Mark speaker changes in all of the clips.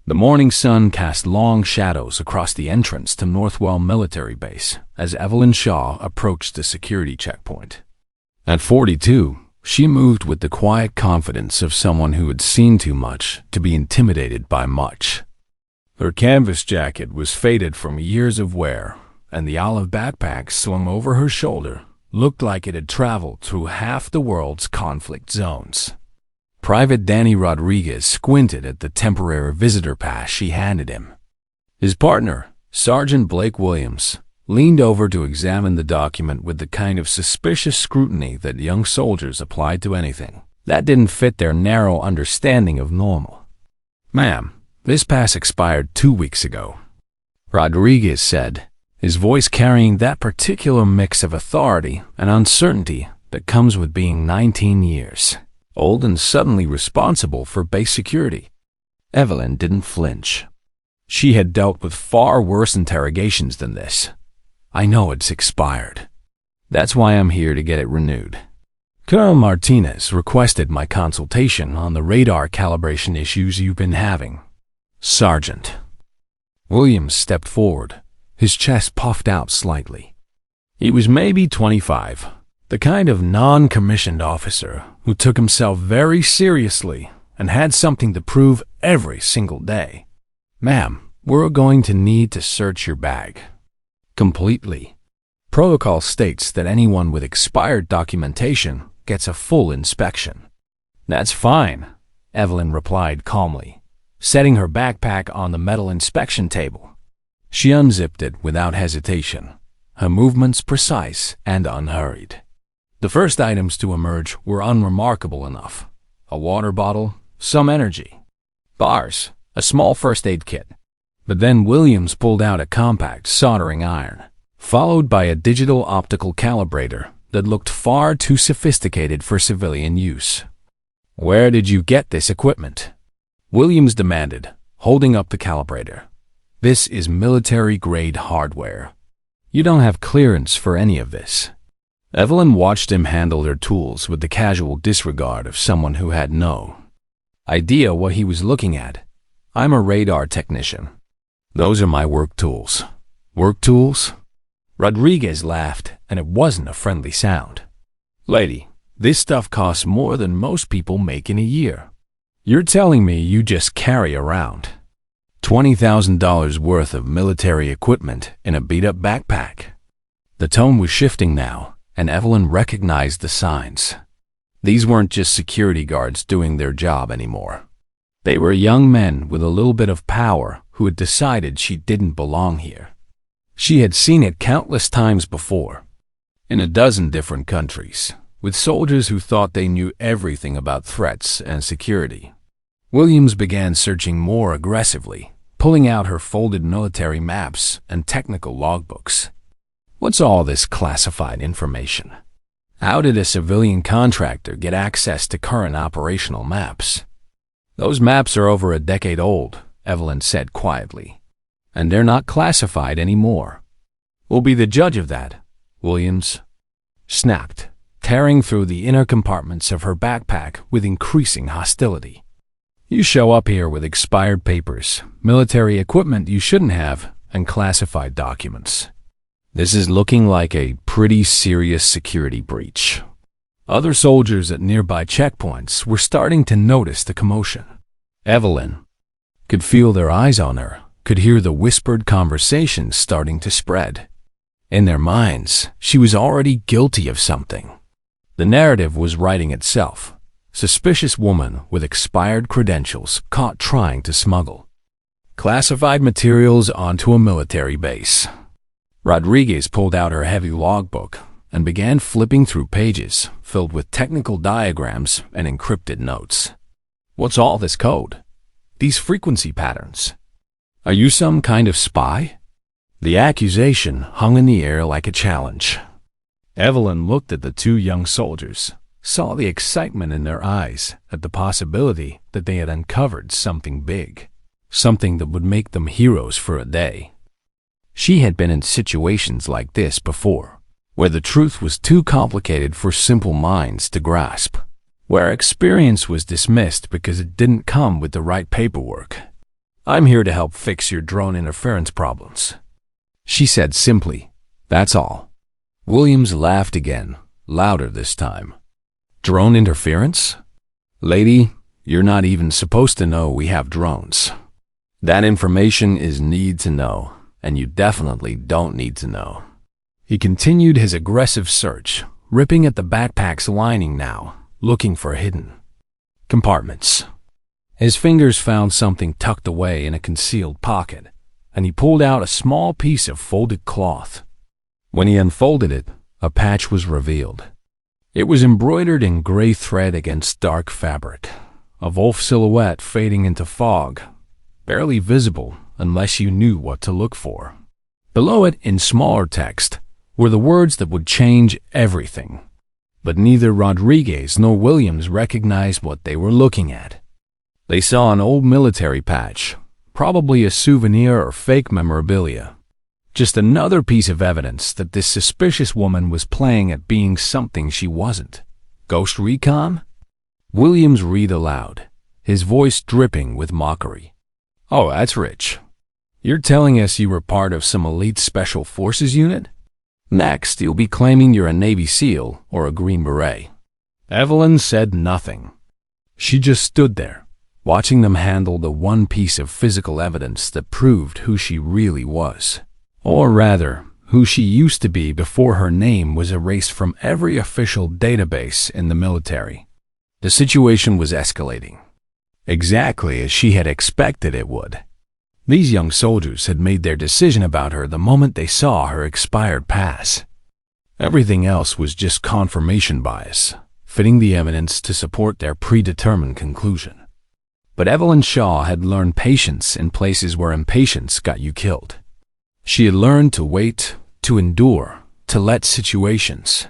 Speaker 1: The morning sun cast long shadows across the entrance to Northwell Military Base as Evelyn Shaw approached the security checkpoint. At 42, she moved with the quiet confidence of someone who had seen too much to be intimidated by much. Her canvas jacket was faded from years of wear, and the olive backpack slung over her shoulder looked like it had traveled through half the world's conflict zones. Private Danny Rodriguez squinted at the temporary visitor pass she handed him. His partner, Sergeant Blake Williams, leaned over to examine the document with the kind of suspicious scrutiny that young soldiers applied to anything that didn't fit their narrow understanding of normal. "Ma'am, this pass expired 2 weeks ago," Rodriguez said, his voice carrying that particular mix of authority and uncertainty that comes with being 19 years old and suddenly responsible for base security. Evelyn didn't flinch. She had dealt with far worse interrogations than this. "I know it's expired. That's why I'm here to get it renewed. Colonel Martinez requested my consultation on the radar calibration issues you've been having." "Sergeant." Williams stepped forward, his chest puffed out slightly. He was maybe 25, the kind of non-commissioned officer who took himself very seriously and had something to prove every single day. "Ma'am, we're going to need to search your bag completely. Protocol states that anyone with expired documentation gets a full inspection." "That's fine," Evelyn replied calmly, setting her backpack on the metal inspection table. She unzipped it without hesitation, her movements precise and unhurried. The first items to emerge were unremarkable enough: a water bottle, some energy bars, a small first aid kit. But then Williams pulled out a compact soldering iron, followed by a digital optical calibrator that looked far too sophisticated for civilian use. "Where did you get this equipment?" Williams demanded, holding up the calibrator. "This is military-grade hardware. You don't have clearance for any of this." Evelyn watched him handle her tools with the casual disregard of someone who had no idea what he was looking at. "I'm a radar technician. Those are my work tools." "Work tools?" Rodriguez laughed, and it wasn't a friendly sound. "Lady, this stuff costs more than most people make in a year. You're telling me you just carry around $20,000 worth of military equipment in a beat-up backpack?" The tone was shifting now, and Evelyn recognized the signs. These weren't just security guards doing their job anymore. They were young men with a little bit of power who had decided she didn't belong here. She had seen it countless times before, in a dozen different countries, with soldiers who thought they knew everything about threats and security. Williams began searching more aggressively, pulling out her folded military maps and technical logbooks. "What's all this classified information? How did a civilian contractor get access to current operational maps?" "Those maps are over a decade old," Evelyn said quietly, "and they're not classified anymore." "We'll be the judge of that," Williams snapped, tearing through the inner compartments of her backpack with increasing hostility. "You show up here with expired papers, military equipment you shouldn't have, and classified documents. This is looking like a pretty serious security breach." Other soldiers at nearby checkpoints were starting to notice the commotion. Evelyn could feel their eyes on her, could hear the whispered conversations starting to spread. In their minds, she was already guilty of something. The narrative was writing itself. Suspicious woman with expired credentials caught trying to smuggle classified materials onto a military base. Rodriguez pulled out her heavy logbook and began flipping through pages filled with technical diagrams and encrypted notes. "What's all this code? These frequency patterns? Are you some kind of spy?" The accusation hung in the air like a challenge. Evelyn looked at the two young soldiers, saw the excitement in their eyes at the possibility that they had uncovered something big, something that would make them heroes for a day. She had been in situations like this before, where the truth was too complicated for simple minds to grasp, where experience was dismissed because it didn't come with the right paperwork. I'm here to help fix your drone interference problems. She said simply, that's all. Williams laughed again, louder this time. Drone interference? Lady, you're not even supposed to know we have drones. That information is need to know, and you definitely don't need to know. He continued his aggressive search, ripping at the backpack's lining now, looking for hidden compartments. His fingers found something tucked away in a concealed pocket, and he pulled out a small piece of folded cloth. When he unfolded it, a patch was revealed. It was embroidered in gray thread against dark fabric, a wolf silhouette fading into fog, barely visible unless you knew what to look for. Below it, in smaller text, were the words that would change everything. But neither Rodriguez nor Williams recognized what they were looking at. They saw an old military patch, probably a souvenir or fake memorabilia. Just another piece of evidence that this suspicious woman was playing at being something she wasn't. Ghost recon? Williams read aloud, his voice dripping with mockery. Oh, that's rich. You're telling us you were part of some elite special forces unit? Next, you'll be claiming you're a Navy SEAL or a Green Beret. Evelyn said nothing. She just stood there, watching them handle the one piece of physical evidence that proved who she really was. Or rather, who she used to be before her name was erased from every official database in the military. The situation was escalating, exactly as she had expected it would. These young soldiers had made their decision about her the moment they saw her expired pass. Everything else was just confirmation bias, fitting the evidence to support their predetermined conclusion. But Evelyn Shaw had learned patience in places where impatience got you killed. She had learned to wait, to endure, to let situations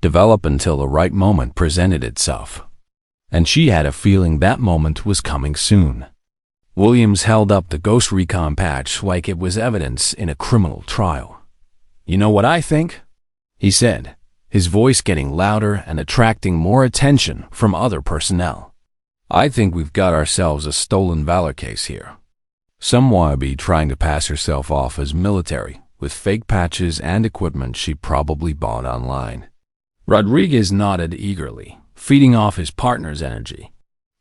Speaker 1: develop until the right moment presented itself. And she had a feeling that moment was coming soon. Williams held up the Ghost Recon patch like it was evidence in a criminal trial. You know what I think? He said, his voice getting louder and attracting more attention from other personnel. I think we've got ourselves a stolen valor case here. Some wannabe trying to pass herself off as military with fake patches and equipment she probably bought online. Rodriguez nodded eagerly, feeding off his partner's energy.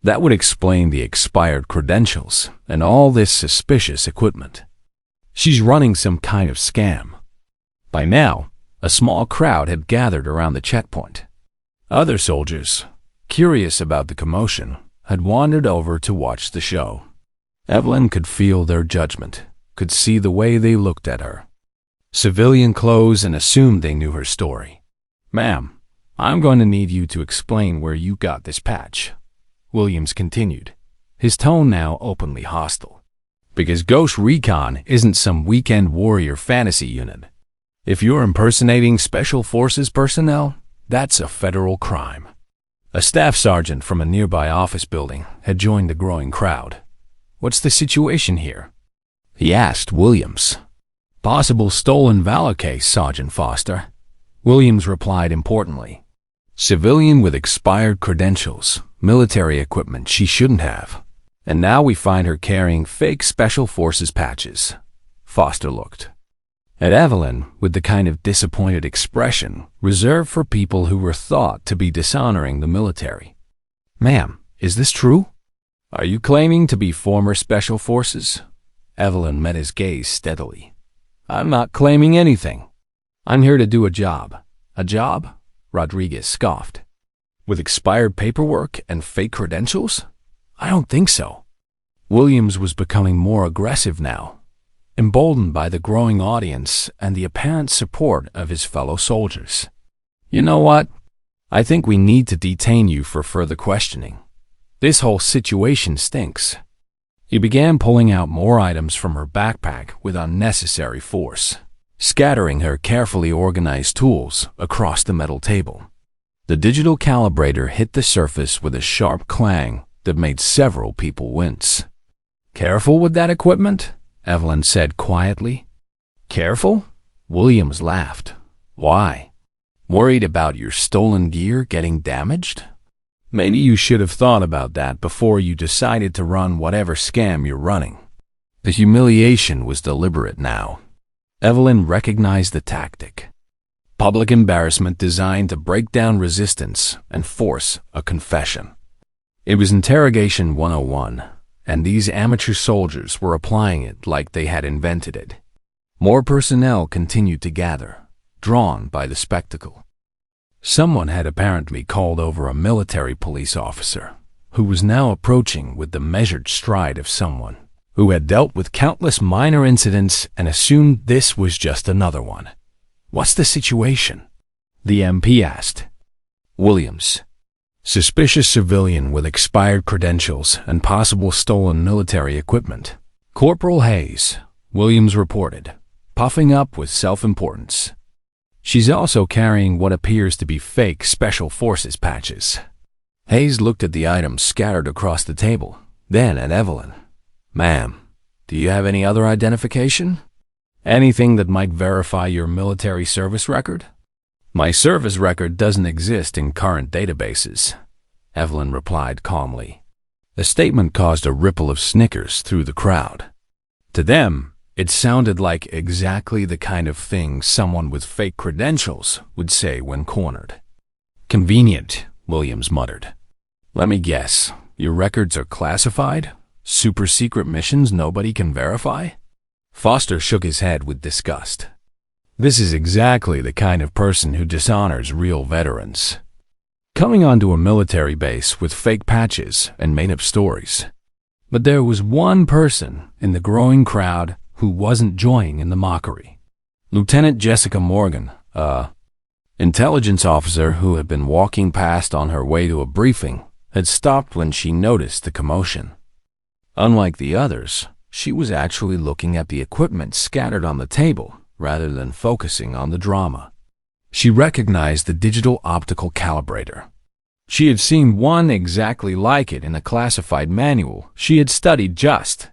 Speaker 1: That would explain the expired credentials and all this suspicious equipment. She's running some kind of scam. By now, a small crowd had gathered around the checkpoint. Other soldiers, curious about the commotion, had wandered over to watch the show. Evelyn could feel their judgment, could see the way they looked at her. Civilian clothes and assumed they knew her story. Ma'am, I'm going to need you to explain where you got this patch. Williams continued, his tone now openly hostile. Because Ghost Recon isn't some weekend warrior fantasy unit. If you're impersonating Special Forces personnel, that's a federal crime. A staff sergeant from a nearby office building had joined the growing crowd. What's the situation here? He asked Williams. Possible stolen valor case, Sergeant Foster. Williams replied importantly. Civilian with expired credentials, military equipment she shouldn't have. And now we find her carrying fake Special Forces patches. Foster looked at Evelyn with the kind of disappointed expression reserved for people who were thought to be dishonoring the military. Ma'am, is this true? Are you claiming to be former Special Forces? Evelyn met his gaze steadily. I'm not claiming anything. I'm here to do a job. A job? Rodriguez scoffed. With expired paperwork and fake credentials? I don't think so. Williams was becoming more aggressive now, emboldened by the growing audience and the apparent support of his fellow soldiers. You know what? I think we need to detain you for further questioning. This whole situation stinks. He began pulling out more items from her backpack with unnecessary force, scattering her carefully organized tools across the metal table. The digital calibrator hit the surface with a sharp clang that made several people wince. Careful with that equipment? Evelyn said quietly. Careful? Williams laughed. Why? Worried about your stolen gear getting damaged? Maybe you should have thought about that before you decided to run whatever scam you're running. The humiliation was deliberate now. Evelyn recognized the tactic. Public embarrassment designed to break down resistance and force a confession. It was interrogation 101, and these amateur soldiers were applying it like they had invented it. More personnel continued to gather, drawn by the spectacle. Someone had apparently called over a military police officer, who was now approaching with the measured stride of someone who had dealt with countless minor incidents and assumed this was just another one. "What's the situation?" the MP asked. Williams. Suspicious civilian with expired credentials and possible stolen military equipment. Corporal Hayes, Williams reported, puffing up with self-importance. She's also carrying what appears to be fake Special Forces patches. Hayes looked at the items scattered across the table, then at Evelyn. "Ma'am, do you have any other identification? Anything that might verify your military service record?" "My service record doesn't exist in current databases," Evelyn replied calmly. The statement caused a ripple of snickers through the crowd. To them, it sounded like exactly the kind of thing someone with fake credentials would say when cornered. "Convenient," Williams muttered. "Let me guess, your records are classified? Super secret missions nobody can verify?" Foster shook his head with disgust. "This is exactly the kind of person who dishonors real veterans. Coming onto a military base with fake patches and made-up stories." But there was one person in the growing crowd who wasn't joining in the mockery. Lieutenant Jessica Morgan, intelligence officer who had been walking past on her way to a briefing, had stopped when she noticed the commotion. Unlike the others, she was actually looking at the equipment scattered on the table rather than focusing on the drama. She recognized the digital optical calibrator. She had seen one exactly like it in a classified manual she had studied just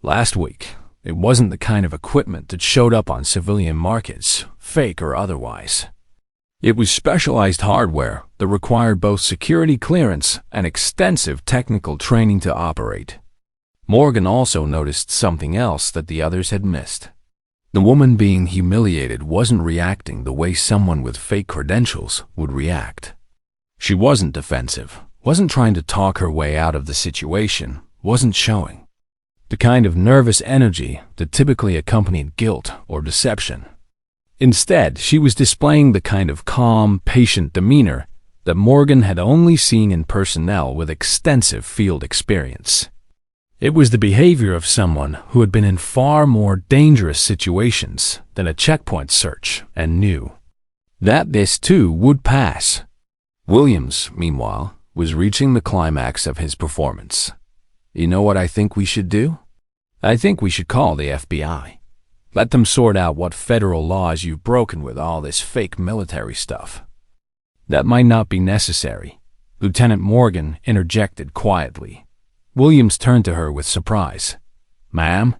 Speaker 1: last week. It wasn't the kind of equipment that showed up on civilian markets, fake or otherwise. It was specialized hardware that required both security clearance and extensive technical training to operate. Morgan also noticed something else that the others had missed. The woman being humiliated wasn't reacting the way someone with fake credentials would react. She wasn't defensive, wasn't trying to talk her way out of the situation, wasn't showing the kind of nervous energy that typically accompanied guilt or deception. Instead, she was displaying the kind of calm, patient demeanor that Morgan had only seen in personnel with extensive field experience. It was the behavior of someone who had been in far more dangerous situations than a checkpoint search and knew that this too would pass. Williams, meanwhile, was reaching the climax of his performance. "You know what I think we should do? I think we should call the FBI. Let them sort out what federal laws you've broken with all this fake military stuff." "That might not be necessary," Lieutenant Morgan interjected quietly. Williams turned to her with surprise. "Ma'am?"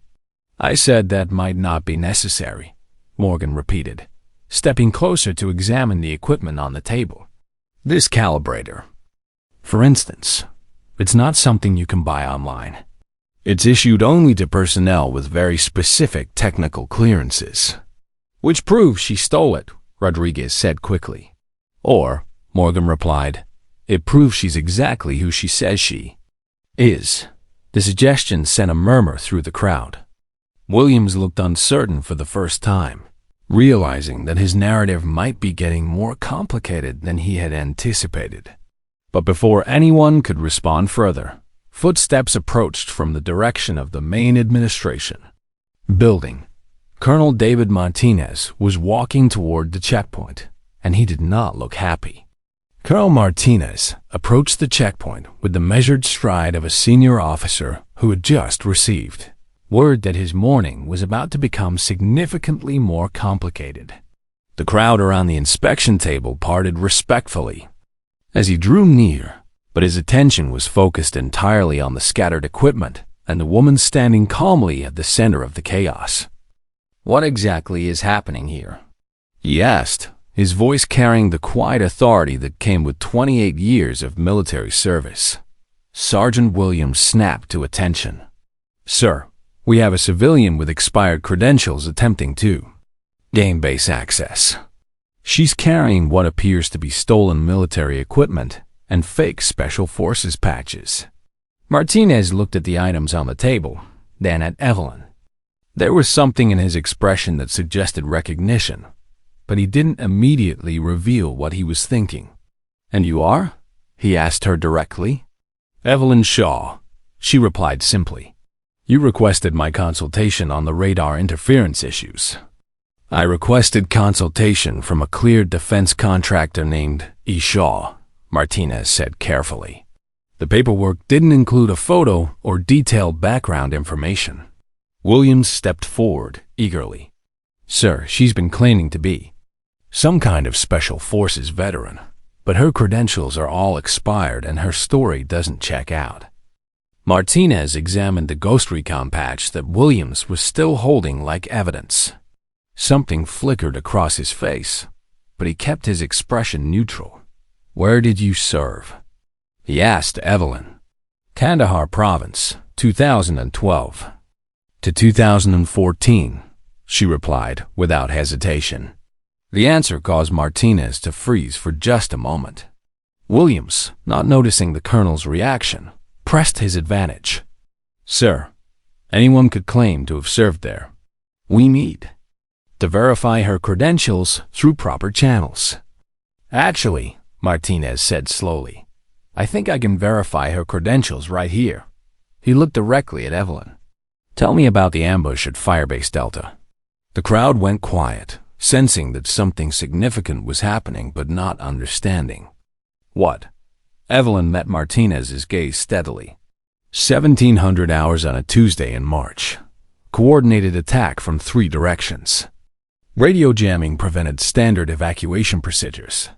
Speaker 1: "I said that might not be necessary," Morgan repeated, stepping closer to examine the equipment on the table. "This calibrator, for instance, it's not something you can buy online. It's issued only to personnel with very specific technical clearances." "Which proves she stole it," Rodriguez said quickly. "Or," Morgan replied, "it proves she's exactly who she says she is." The suggestion sent a murmur through the crowd. Williams looked uncertain for the first time, realizing that his narrative might be getting more complicated than he had anticipated. But before anyone could respond further, footsteps approached from the direction of the main administration building. Colonel David Martinez was walking toward the checkpoint, and he did not look happy. Colonel Martinez approached the checkpoint with the measured stride of a senior officer who had just received word that his morning was about to become significantly more complicated. The crowd around the inspection table parted respectfully as he drew near, but his attention was focused entirely on the scattered equipment and the woman standing calmly at the center of the chaos. "What exactly is happening here?" he asked, his voice carrying the quiet authority that came with 28 years of military service. Sergeant Williams snapped to attention. "Sir," We have a civilian with expired credentials attempting to gain base access. She's carrying what appears to be stolen military equipment and fake special forces patches. Martinez looked at the items on the table, then at Evelyn. There was something in his expression that suggested recognition, but he didn't immediately reveal what he was thinking. "And you are?" he asked her directly. "Evelyn Shaw," she replied simply. "You requested my consultation on the radar interference issues." "I requested consultation from a cleared defense contractor named E. Shaw," Martinez said carefully. "The paperwork didn't include a photo or detailed background information." Williams stepped forward eagerly. "Sir, she's been claiming to be some kind of special forces veteran, but her credentials are all expired and her story doesn't check out." Martinez examined the Ghost Recon patch that Williams was still holding like evidence. Something flickered across his face, but he kept his expression neutral. "Where did you serve?" he asked Evelyn. "Kandahar Province, 2012 to 2014, she replied without hesitation. The answer caused Martinez to freeze for just a moment. Williams, not noticing the colonel's reaction, pressed his advantage. "Sir, anyone could claim to have served there. We need to verify her credentials through proper channels." "Actually," Martinez said slowly, "I think I can verify her credentials right here." He looked directly at Evelyn. "Tell me about the ambush at Firebase Delta." The crowd went quiet, sensing that something significant was happening but not understanding. "What?" Evelyn met Martinez's gaze steadily. 1700 hours on a Tuesday in March. Coordinated attack from 3 directions. Radio jamming prevented standard evacuation procedures.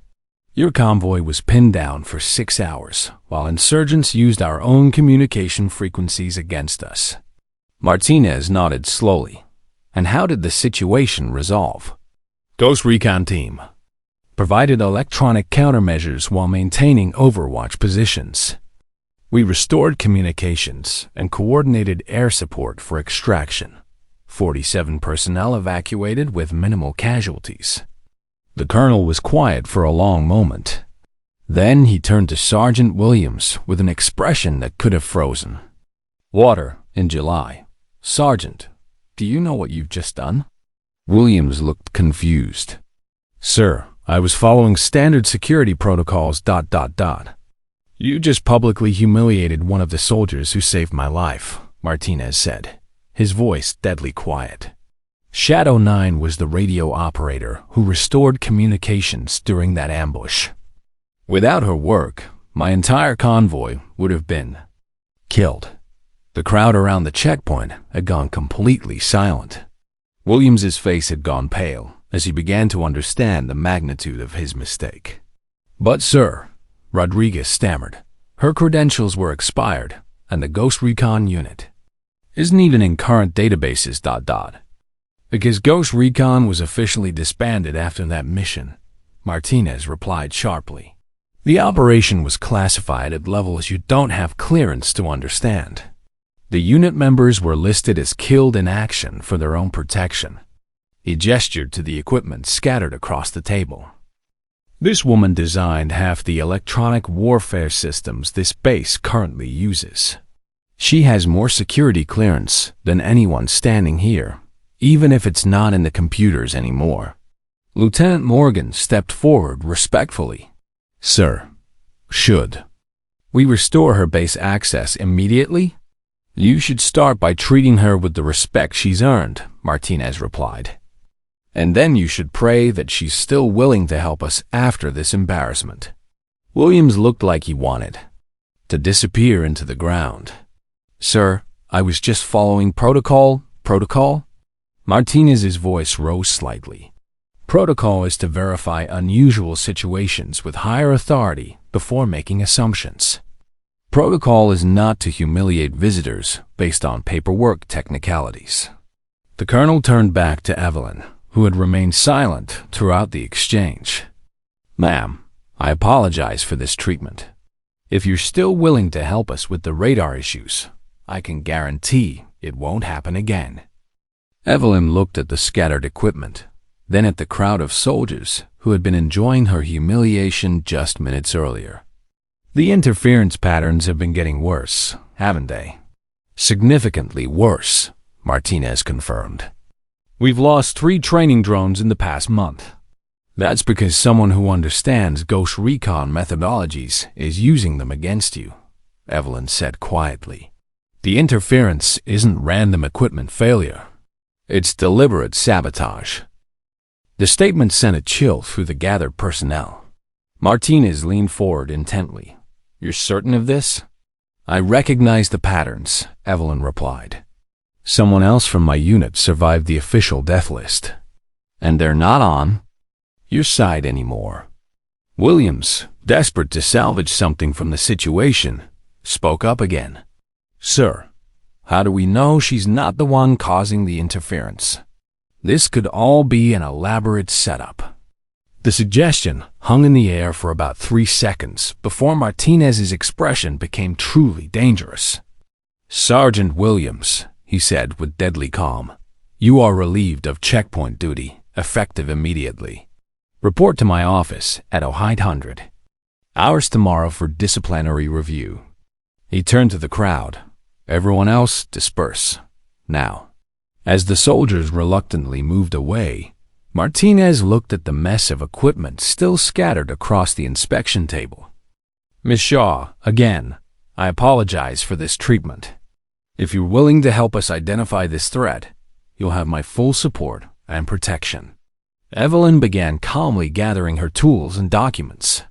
Speaker 1: Your convoy was pinned down for 6 hours, while insurgents used our own communication frequencies against us. Martinez nodded slowly. "And how did the situation resolve?" "Ghost Recon team provided electronic countermeasures while maintaining overwatch positions. We restored communications and coordinated air support for extraction. 47 personnel evacuated with minimal casualties." The colonel was quiet for a long moment. Then he turned to Sergeant Williams with an expression that could have frozen. "Water in July. Sergeant, do you know what you've just done?" Williams looked confused. "Sir, I was following standard security protocols. You just publicly humiliated one of the soldiers who saved my life," Martinez said, his voice deadly quiet. "Shadow 9 was the radio operator who restored communications during that ambush. Without her work, my entire convoy would have been killed." The crowd around the checkpoint had gone completely silent. Williams's face had gone pale as he began to understand the magnitude of his mistake. "But sir," Rodriguez stammered, "her credentials were expired, and the Ghost Recon unit isn't even in current databases. Because Ghost Recon was officially disbanded after that mission," Martinez replied sharply. "The operation was classified at levels you don't have clearance to understand. The unit members were listed as killed in action for their own protection." He gestured to the equipment scattered across the table. "This woman designed half the electronic warfare systems this base currently uses. She has more security clearance than anyone standing here, even if it's not in the computers anymore." Lieutenant Morgan stepped forward respectfully. "Sir, should we restore her base access immediately?" "You should start by treating her with the respect she's earned," Martinez replied. "And then you should pray that she's still willing to help us after this embarrassment." Williams looked like he wanted to disappear into the ground. "Sir, I was just following protocol. Martinez's voice rose slightly. "Protocol is to verify unusual situations with higher authority before making assumptions. Protocol is not to humiliate visitors based on paperwork technicalities." The colonel turned back to Evelyn, who had remained silent throughout the exchange. "Ma'am, I apologize for this treatment. If you're still willing to help us with the radar issues, I can guarantee it won't happen again." Evelyn looked at the scattered equipment, then at the crowd of soldiers who had been enjoying her humiliation just minutes earlier. "The interference patterns have been getting worse, haven't they?" "Significantly worse," Martinez confirmed. "We've lost 3 training drones in the past month." "That's because someone who understands ghost recon methodologies is using them against you," Evelyn said quietly. "The interference isn't random equipment failure. It's deliberate sabotage." The statement sent a chill through the gathered personnel. Martinez leaned forward intently. "You're certain of this?" "I recognize the patterns," Evelyn replied. "Someone else from my unit survived the official death list. And they're not on your side anymore." Williams, desperate to salvage something from the situation, spoke up again. "Sir, how do we know she's not the one causing the interference? This could all be an elaborate setup." The suggestion hung in the air for about 3 seconds before Martinez's expression became truly dangerous. "Sergeant Williams," he said with deadly calm, "you are relieved of checkpoint duty, effective immediately. Report to my office at 0800. Hours tomorrow for disciplinary review." He turned to the crowd. "Everyone else, disperse. Now." As the soldiers reluctantly moved away, Martinez looked at the mess of equipment still scattered across the inspection table. "Miss Shaw, again, I apologize for this treatment. If you're willing to help us identify this threat, you'll have my full support and protection." Evelyn began calmly gathering her tools and documents.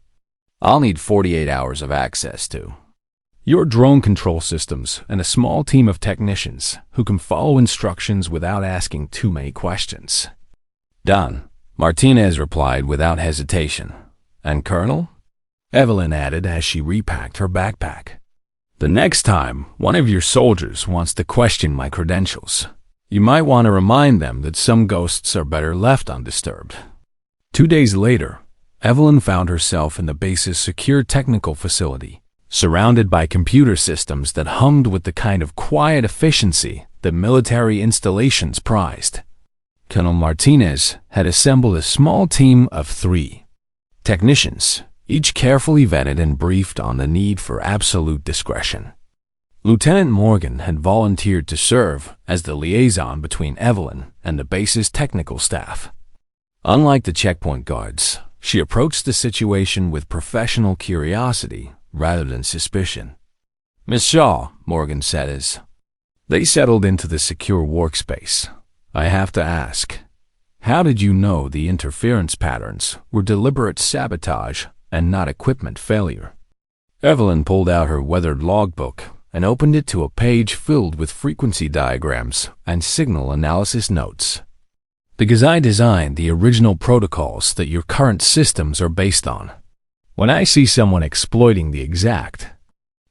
Speaker 1: "I'll need 48 hours of access to your drone control systems and a small team of technicians who can follow instructions without asking too many questions." "Done," Martinez replied without hesitation. "And Colonel?" Evelyn added as she repacked her backpack. "The next time one of your soldiers wants to question my credentials, you might want to remind them that some ghosts are better left undisturbed." 2 days later, Evelyn found herself in the base's secure technical facility, surrounded by computer systems that hummed with the kind of quiet efficiency that military installations prized. Colonel Martinez had assembled a small team of 3 technicians, each carefully vetted and briefed on the need for absolute discretion. Lieutenant Morgan had volunteered to serve as the liaison between Evelyn and the base's technical staff. Unlike the checkpoint guards, she approached the situation with professional curiosity rather than suspicion. "Miss Shaw," Morgan said as they settled into the secure workspace, "I have to ask, how did you know the interference patterns were deliberate sabotage and not equipment failure?" Evelyn pulled out her weathered logbook and opened it to a page filled with frequency diagrams and signal analysis notes. "Because I designed the original protocols that your current systems are based on. When I see someone exploiting the exact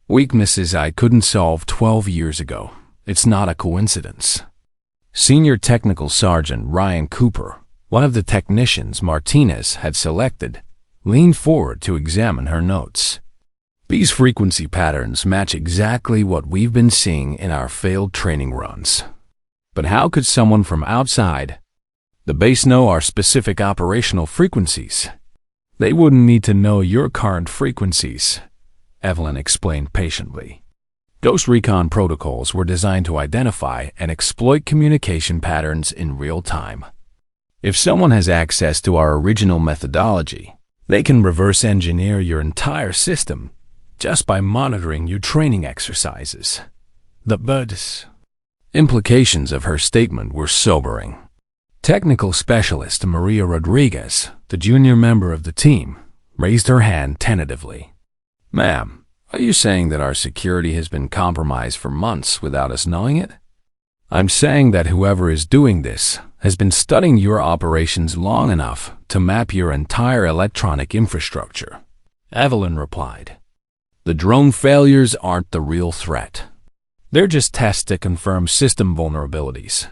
Speaker 1: weaknesses I couldn't solve 12 years ago, it's not a coincidence." Senior Technical Sergeant Ryan Cooper, one of the technicians Martinez had selected, leaned forward to examine her notes. "These frequency patterns match exactly what we've been seeing in our failed training runs. But how could someone from outside the base know our specific operational frequencies? They wouldn't need to know your current frequencies," Evelyn explained patiently. "Ghost recon protocols were designed to identify and exploit communication patterns in real time. If someone has access to our original methodology, they can reverse engineer your entire system just by monitoring your training exercises." The implications of her statement were sobering. Technical Specialist Maria Rodriguez, the junior member of the team, raised her hand tentatively. "Ma'am, are you saying that our security has been compromised for months without us knowing it?" "I'm saying that whoever is doing this has been studying your operations long enough to map your entire electronic infrastructure," Evelyn replied. "The drone failures aren't the real threat. They're just tests to confirm system vulnerabilities."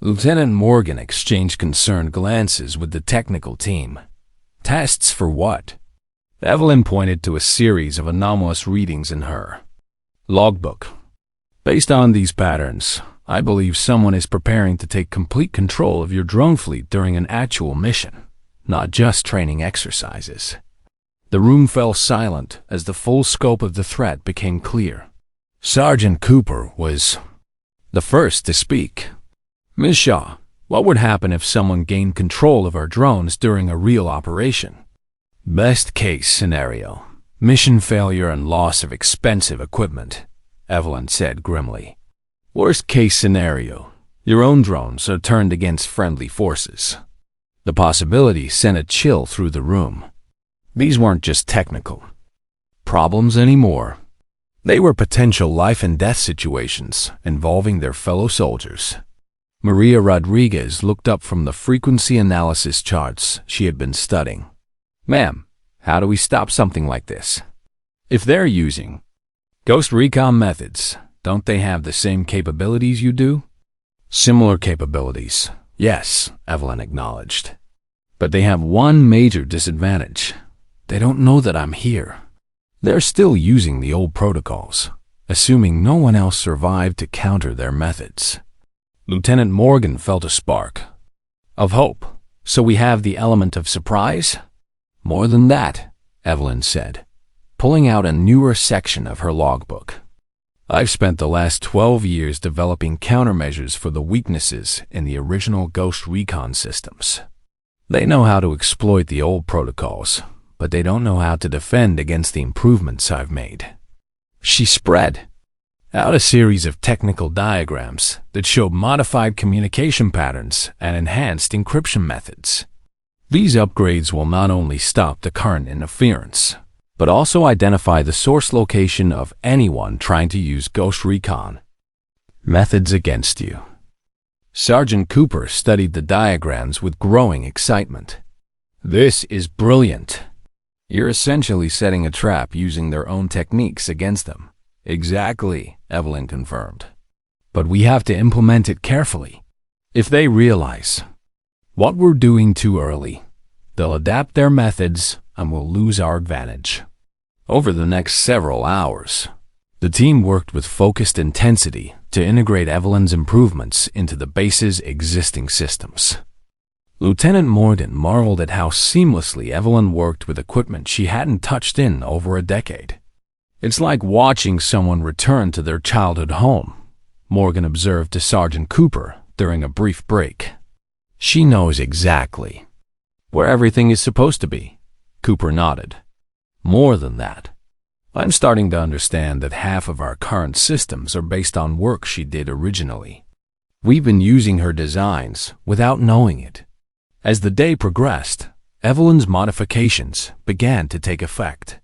Speaker 1: Lieutenant Morgan exchanged concerned glances with the technical team. "Tests for what?" Evelyn pointed to a series of anomalous readings in her logbook. "Based on these patterns, I believe someone is preparing to take complete control of your drone fleet during an actual mission, not just training exercises." The room fell silent as the full scope of the threat became clear. Sergeant Cooper was the first to speak. "Ms. Shaw, what would happen if someone gained control of our drones during a real operation?" "Best case scenario, mission failure and loss of expensive equipment," Evelyn said grimly. "Worst case scenario, your own drones are turned against friendly forces." The possibility sent a chill through the room. These weren't just technical problems anymore. They were potential life and death situations involving their fellow soldiers. Maria Rodriguez looked up from the frequency analysis charts she had been studying. "Ma'am, how do we stop something like this?" "If they're using ghost recon methods, don't they have the same capabilities you do?" "Similar capabilities, yes," Evelyn acknowledged. "But they have one major disadvantage. They don't know that I'm here. They're still using the old protocols, assuming no one else survived to counter their methods." Lieutenant Morgan felt a spark of hope. "So we have the element of surprise?" "More than that," Evelyn said, pulling out a newer section of her logbook. "I've spent the last 12 years developing countermeasures for the weaknesses in the original Ghost Recon systems. They know how to exploit the old protocols, but they don't know how to defend against the improvements I've made." She spread out a series of technical diagrams that showed modified communication patterns and enhanced encryption methods. "These upgrades will not only stop the current interference, but also identify the source location of anyone trying to use Ghost Recon methods against you." Sergeant Cooper studied the diagrams with growing excitement. "This is brilliant. You're essentially setting a trap using their own techniques against them." "Exactly," Evelyn confirmed. "But we have to implement it carefully. If they realize what we're doing too early, they'll adapt their methods and we'll lose our advantage." Over the next several hours, the team worked with focused intensity to integrate Evelyn's improvements into the base's existing systems. Lieutenant Morgan marveled at how seamlessly Evelyn worked with equipment she hadn't touched in over a decade. "It's like watching someone return to their childhood home," Morgan observed to Sergeant Cooper during a brief break. "She knows exactly where everything is supposed to be," Cooper nodded. "More than that, I'm starting to understand that half of our current systems are based on work she did originally. We've been using her designs without knowing it." As the day progressed, Evelyn's modifications began to take effect.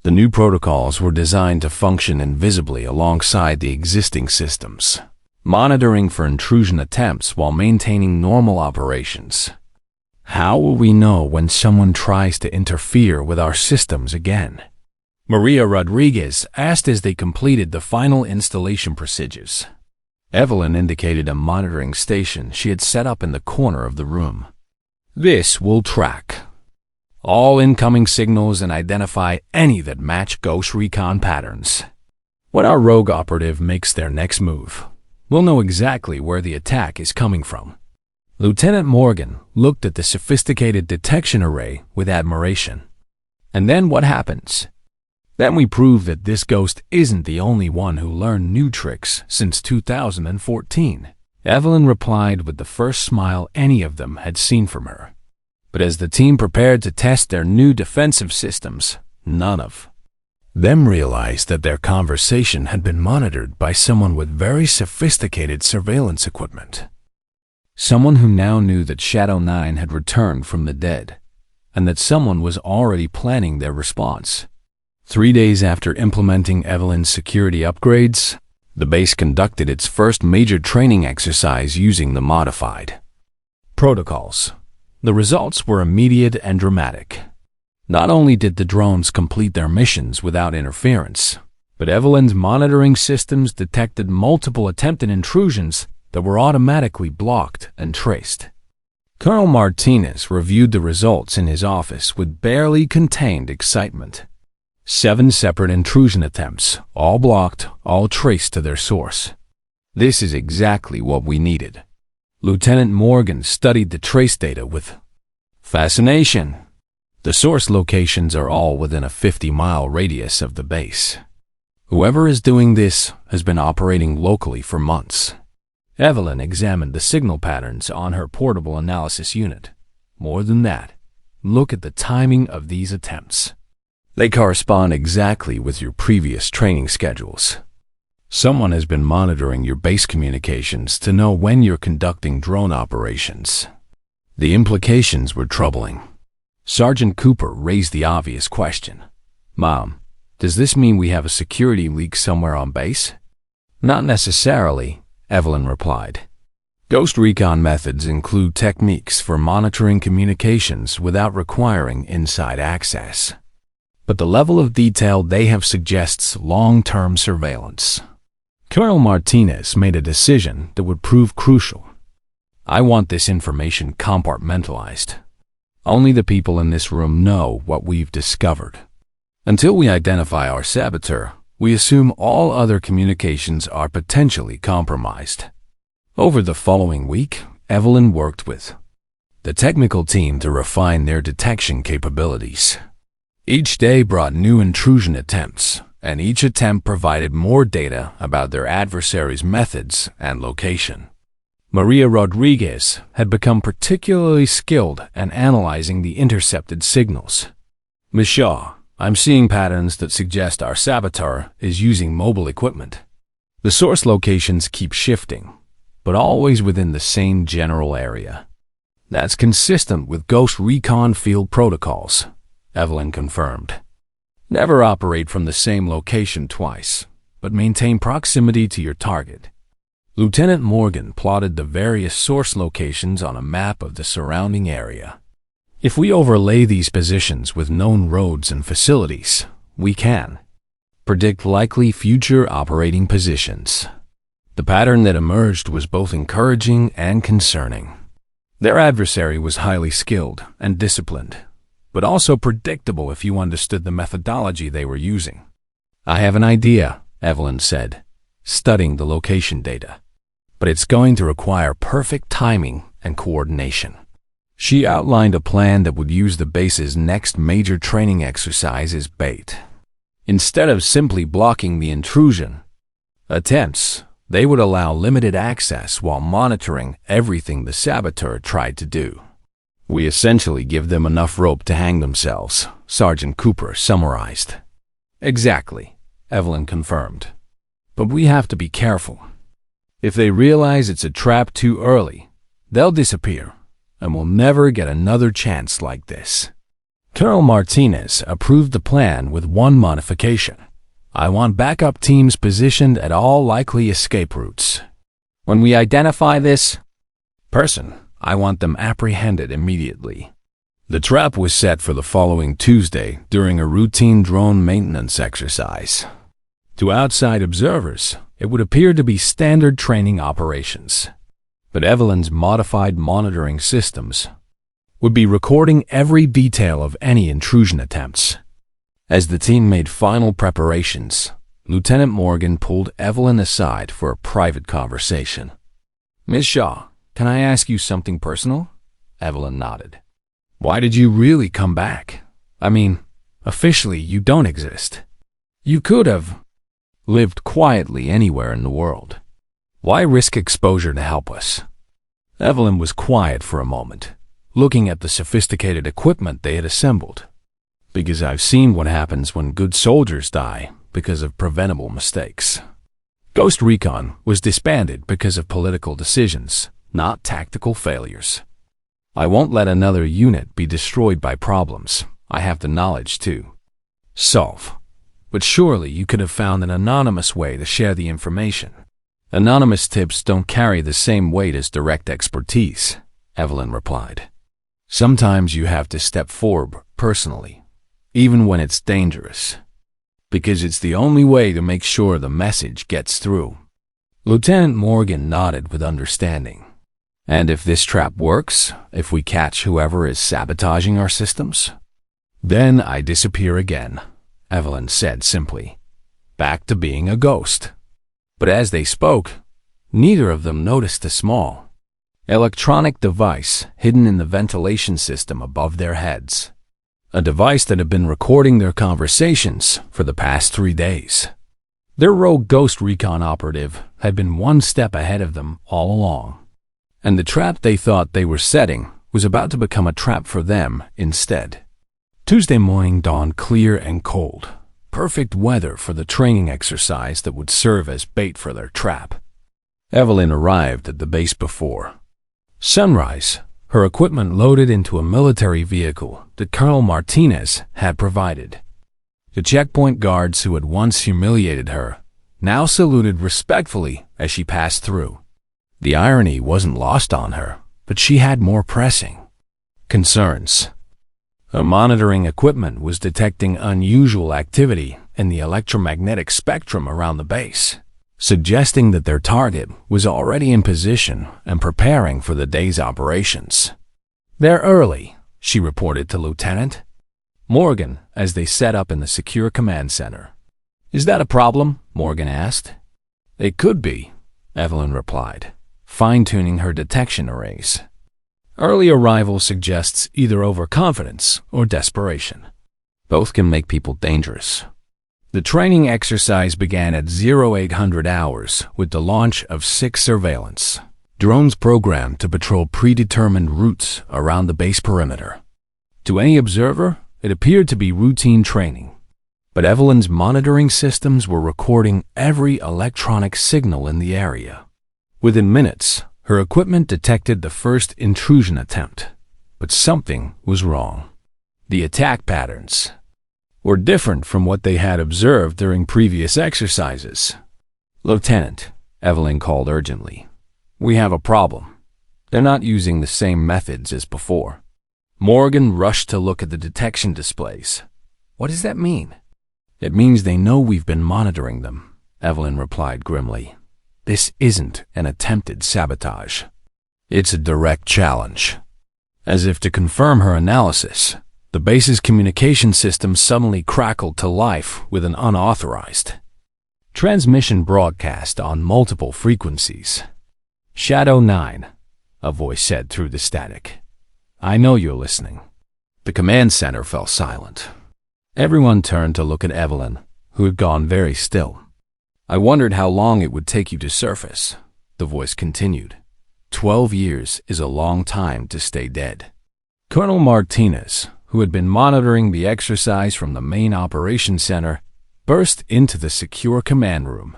Speaker 1: The new protocols were designed to function invisibly alongside the existing systems, monitoring for intrusion attempts while maintaining normal operations. "How will we know when someone tries to interfere with our systems again?" Maria Rodriguez asked as they completed the final installation procedures. Evelyn indicated a monitoring station she had set up in the corner of the room. "This will track all incoming signals and identify any that match Ghost Recon patterns. When our rogue operative makes their next move, we'll know exactly where the attack is coming from." Lieutenant Morgan looked at the sophisticated detection array with admiration. "And then what happens?" "Then we prove that this ghost isn't the only one who learned new tricks since 2014. Evelyn replied with the first smile any of them had seen from her. But as the team prepared to test their new defensive systems, none of them realized that their conversation had been monitored by someone with very sophisticated surveillance equipment. Someone who now knew that Shadow 9 had returned from the dead, and that someone was already planning their response. 3 days after implementing Evelyn's security upgrades, the base conducted its first major training exercise using the modified protocols. The results were immediate and dramatic. Not only did the drones complete their missions without interference, but Evelyn's monitoring systems detected multiple attempted intrusions that were automatically blocked and traced. Colonel Martinez reviewed the results in his office with barely contained excitement. 7 separate intrusion attempts, all blocked, all traced to their source. This is exactly what we needed. Lieutenant Morgan studied the trace data with fascination. The source locations are all within a 50-mile radius of the base. Whoever is doing this has been operating locally for months. Evelyn examined the signal patterns on her portable analysis unit. More than that, look at the timing of these attempts. They correspond exactly with your previous training schedules. Someone has been monitoring your base communications to know when you're conducting drone operations. The implications were troubling. Sergeant Cooper raised the obvious question. Mom, does this mean we have a security leak somewhere on base? Not necessarily, Evelyn replied. Ghost recon methods include techniques for monitoring communications without requiring inside access. But the level of detail they have suggests long-term surveillance. Colonel Martinez made a decision that would prove crucial. I want this information compartmentalized. Only the people in this room know what we've discovered. Until we identify our saboteur, we assume all other communications are potentially compromised. Over the following week, Evelyn worked with the technical team to refine their detection capabilities. Each day brought new intrusion attempts, and each attempt provided more data about their adversary's methods and location. Maria Rodriguez had become particularly skilled at analyzing the intercepted signals. Ms. Shaw, I'm seeing patterns that suggest our saboteur is using mobile equipment. The source locations keep shifting, but always within the same general area. That's consistent with Ghost Recon field protocols, Evelyn confirmed. Never operate from the same location twice, but maintain proximity to your target. Lieutenant Morgan plotted the various source locations on a map of the surrounding area. If we overlay these positions with known roads and facilities, we can predict likely future operating positions. The pattern that emerged was both encouraging and concerning. Their adversary was highly skilled and disciplined, but also predictable if you understood the methodology they were using. I have an idea, Evelyn said, studying the location data. But it's going to require perfect timing and coordination. She outlined a plan that would use the base's next major training exercise as bait. Instead of simply blocking the intrusion attempts, they would allow limited access while monitoring everything the saboteur tried to do. We essentially give them enough rope to hang themselves, Sergeant Cooper summarized. Exactly, Evelyn confirmed. But we have to be careful. If they realize it's a trap too early, they'll disappear, and we'll never get another chance like this. Colonel Martinez approved the plan with one modification. I want backup teams positioned at all likely escape routes. When we identify this person, I want them apprehended immediately. The trap was set for the following Tuesday during a routine drone maintenance exercise. To outside observers, it would appear to be standard training operations. But Evelyn's modified monitoring systems would be recording every detail of any intrusion attempts. As the team made final preparations, Lieutenant Morgan pulled Evelyn aside for a private conversation. Ms. Shaw, can I ask you something personal? Evelyn nodded. Why did you really come back? I mean, officially you don't exist. You could have lived quietly anywhere in the world. Why risk exposure to help us? Evelyn was quiet for a moment, looking at the sophisticated equipment they had assembled. Because I've seen what happens when good soldiers die because of preventable mistakes. Ghost Recon was disbanded because of political decisions, not tactical failures. I won't let another unit be destroyed by problems I have the knowledge to solve. But surely you could have found an anonymous way to share the information. Anonymous tips don't carry the same weight as direct expertise, Evelyn replied. Sometimes you have to step forward personally, even when it's dangerous, because it's the only way to make sure the message gets through. Lieutenant Morgan nodded with understanding. And if this trap works, if we catch whoever is sabotaging our systems, then I disappear again, Evelyn said simply, back to being a ghost. But as they spoke, Neither of them noticed a small electronic device hidden in the ventilation system above their heads. A device that had been recording their conversations for the past 3 days. Their rogue Ghost Recon operative had been one step ahead of them all along. And the trap they thought they were setting was about to become a trap for them instead. Tuesday morning dawned clear and cold. Perfect weather for the training exercise that would serve as bait for their trap. Evelyn arrived at the base before sunrise, her equipment loaded into a military vehicle that Colonel Martinez had provided. The checkpoint guards who had once humiliated her now saluted respectfully as she passed through. The irony wasn't lost on her, but she had more pressing concerns. Her monitoring equipment was detecting unusual activity in the electromagnetic spectrum around the base, suggesting that their target was already in position and preparing for the day's operations. "They're early," she reported to Lieutenant Morgan as they set up in the secure command center. "Is that a problem?" Morgan asked. "It could be," Evelyn replied, fine-tuning her detection arrays. Early arrival suggests either overconfidence or desperation. Both can make people dangerous. The training exercise began at 0800 hours with the launch of 6 surveillance drones programmed to patrol predetermined routes around the base perimeter. To any observer, it appeared to be routine training, but Evelyn's monitoring systems were recording every electronic signal in the area. Within minutes, her equipment detected the first intrusion attempt, but something was wrong. The attack patterns were different from what they had observed during previous exercises. "Lieutenant," Evelyn called urgently, "we have a problem. They're not using the same methods as before." Morgan rushed to look at the detection displays. "What does that mean?" "It means they know we've been monitoring them," Evelyn replied grimly. "This isn't an attempted sabotage. It's a direct challenge." As if to confirm her analysis, the base's communication system suddenly crackled to life with an unauthorized transmission broadcast on multiple frequencies. "Shadow 9, a voice said through the static. "I know you're listening." The command center fell silent. Everyone turned to look at Evelyn, who had gone very still. "I wondered how long it would take you to surface," the voice continued. 12 years is a long time to stay dead." Colonel Martinez, who had been monitoring the exercise from the main operations center, burst into the secure command room.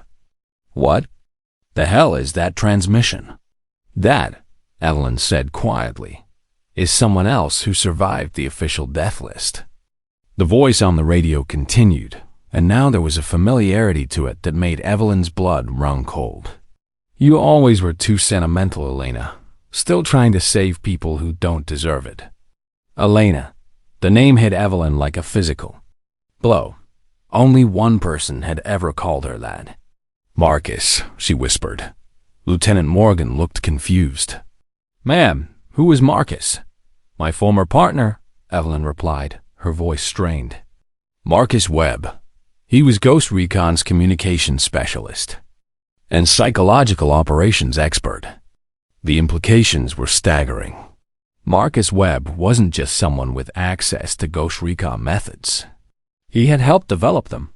Speaker 1: "What the hell is that transmission?" "That," Evelyn said quietly, "is someone else who survived the official death list." The voice on the radio continued, and now there was a familiarity to it that made Evelyn's blood run cold. "You always were too sentimental, Elena, still trying to save people who don't deserve it." Elena. The name hit Evelyn like a physical blow. Only one person had ever called her that. "Marcus," she whispered. Lieutenant Morgan looked confused. "Ma'am, who was Marcus?" "My former partner," Evelyn replied, her voice strained. "Marcus Webb. He was Ghost Recon's communications specialist and psychological operations expert." The implications were staggering. Marcus Webb wasn't just someone with access to Ghost Recon methods. He had helped develop them.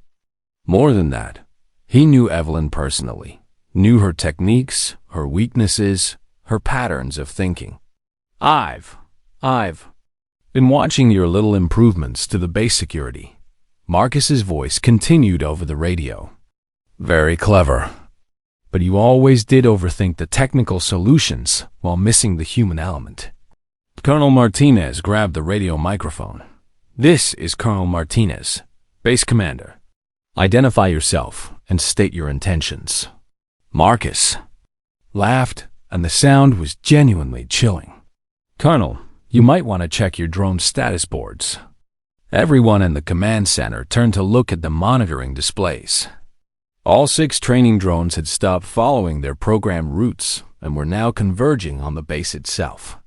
Speaker 1: More than that, he knew Evelyn personally, knew her techniques, her weaknesses, her patterns of thinking. I've been watching your little improvements to the base security." Marcus's voice continued over the radio. "Very clever. But you always did overthink the technical solutions while missing the human element." Colonel Martinez grabbed the radio microphone. "This is Colonel Martinez, base commander. Identify yourself and state your intentions." Marcus laughed, and the sound was genuinely chilling. "Colonel, you might want to check your drone status boards." Everyone in the command center turned to look at the monitoring displays. All 6 training drones had stopped following their programmed routes and were now converging on the base itself.